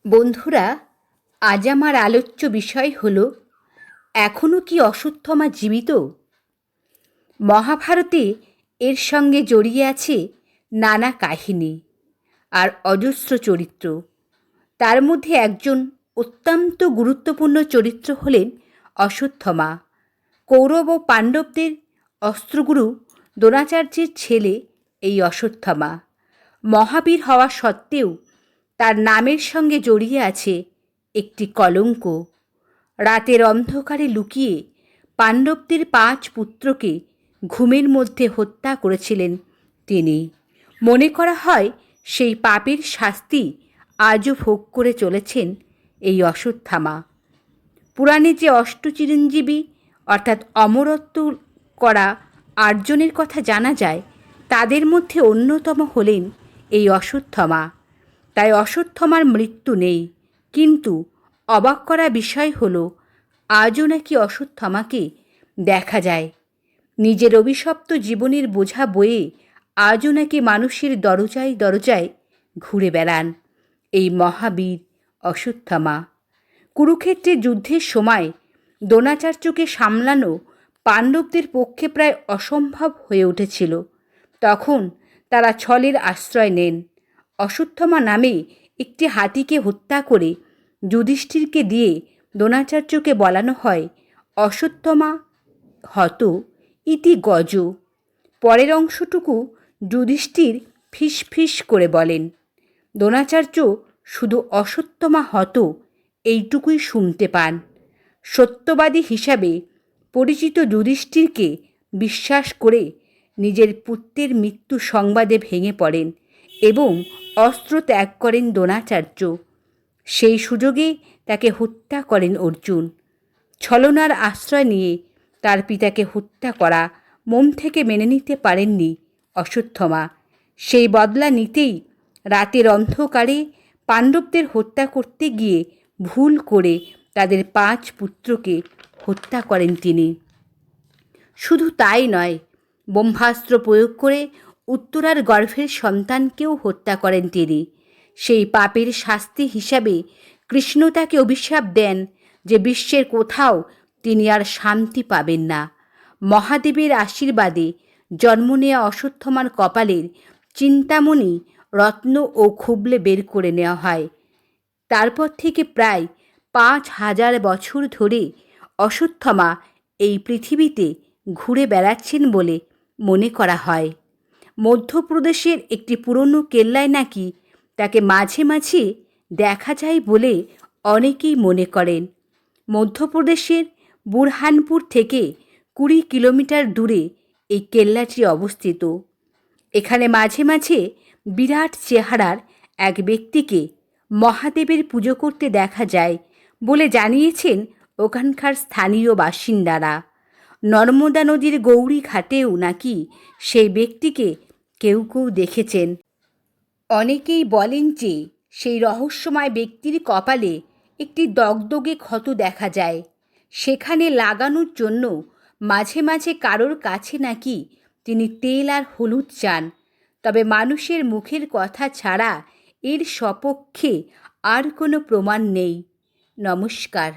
বন্ধুরা, আজ আমার আলোচ্য বিষয় হল, এখনও কি অশ্বত্থামা জীবিত? মহাভারতে এর সঙ্গে জড়িয়ে আছে নানা কাহিনী আর অজস্র চরিত্র। তার মধ্যে একজন অত্যন্ত গুরুত্বপূর্ণ চরিত্র হলেন অশ্বত্থামা। কৌরব ও পাণ্ডবদের অস্ত্রগুরু দ্রোণাচার্যের ছেলে এই অশ্বত্থামা। মহাবীর হওয়া সত্ত্বেও তার নামের সঙ্গে জড়িয়ে আছে একটি কলঙ্ক। রাতের অন্ধকারে লুকিয়ে পাণ্ডবদের 5 পুত্রকে ঘুমের মধ্যে হত্যা করেছিলেন তিনি। মনে করা হয় সেই পাপের শাস্তি আজও ভোগ করে চলেছেন এই অশ্বত্থামা। পুরাণে যে অষ্টচিরঞ্জীবী অর্থাৎ অমরত্ব করা 8 জনের কথা জানা যায়, তাদের মধ্যে অন্যতম হলেন এই অশ্বত্থামা। তাই অশ্বত্থামার মৃত্যু নেই, কিন্তু অবাক করা বিষয় হলো আজও নাকি অশ্বত্থামাকে দেখা যায়। নিজের অভিশপ্ত জীবনের বোঝা বয়ে আজও নাকি মানুষের দরজায় দরজায় ঘুরে বেড়ান এই মহাবীর অশ্বত্থামা। কুরুক্ষেত্রের যুদ্ধের সময় দ্রোণাচার্যকে সামলানো পাণ্ডবদের পক্ষে প্রায় অসম্ভব হয়ে উঠেছিল। তখন তারা ছলের আশ্রয় নেন। অশ্বত্থামা নামে একটি হাতিকে হত্যা করে যুধিষ্ঠিরকে দিয়ে দ্রোণাচার্যকে বলানো হয়, অশ্বত্থামা হত ইতি গজ। পরের অংশটুকু যুধিষ্ঠির ফিস ফিস করে বলেন। দ্রোণাচার্য শুধু অশ্বত্থামা হত এইটুকুই শুনতে পান। সত্যবাদী হিসাবে পরিচিত যুধিষ্ঠিরকে বিশ্বাস করে নিজের পুত্রের মৃত্যু সংবাদে ভেঙে পড়েন এবং অস্ত্র ত্যাগ করেন দ্রোণাচার্য। সেই সুযোগে তাকে হত্যা করেন অর্জুন। ছলনার আশ্রয় নিয়ে তার পিতাকে হত্যা করা মন থেকে মেনে নিতে পারেননি অশ্বত্থামা। সেই বদলা নিতেই রাতের অন্ধকারে পাণ্ডবদের হত্যা করতে গিয়ে ভুল করে তাদের 5 পুত্রকে হত্যা করেন তিনি। শুধু তাই নয়, ব্রহ্মাস্ত্র প্রয়োগ করে উত্তরার গর্ভের সন্তানকেও হত্যা করেন তিনি। সেই পাপের শাস্তি হিসাবে কৃষ্ণ তাকে অভিশাপ দেন যে বিশ্বের কোথাও তিনি আর শান্তি পাবেন না। মহাদেবের আশীর্বাদে জন্ম নেওয়া অশ্বত্থামার কপালের চিন্তামণি রত্ন ও খুবলে বের করে নেওয়া হয়। তারপর থেকে প্রায় 5000 বছর ধরে অশ্বত্থামা এই পৃথিবীতে ঘুরে বেড়াচ্ছেন বলে মনে করা হয়। মধ্যপ্রদেশের একটি পুরনো কেল্লায় নাকি তাকে মাঝে মাঝে দেখা যায় বলে অনেকেই মনে করেন। মধ্যপ্রদেশের বুরহানপুর থেকে 20 কিলোমিটার দূরে এই কেল্লাটি অবস্থিত। এখানে মাঝে মাঝে বিরাট চেহারার এক ব্যক্তিকে মহাদেবের পুজো করতে দেখা যায় বলে জানিয়েছেন ওখানকার স্থানীয় বাসিন্দারা। নর্মদা নদীর গৌরী ঘাটেও নাকি সেই ব্যক্তিকে কেউ কেউ দেখেছেন। অনেকেই বলেন যে সেই রহস্যময় ব্যক্তির কপালে একটি দগদগে ক্ষত দেখা যায়। সেখানে লাগানোর জন্য মাঝে মাঝে কারোর কাছে নাকি তিনি তেল আর হলুদ চান। তবে মানুষের মুখের কথা ছাড়া এর সপক্ষে আর কোনো প্রমাণ নেই। নমস্কার।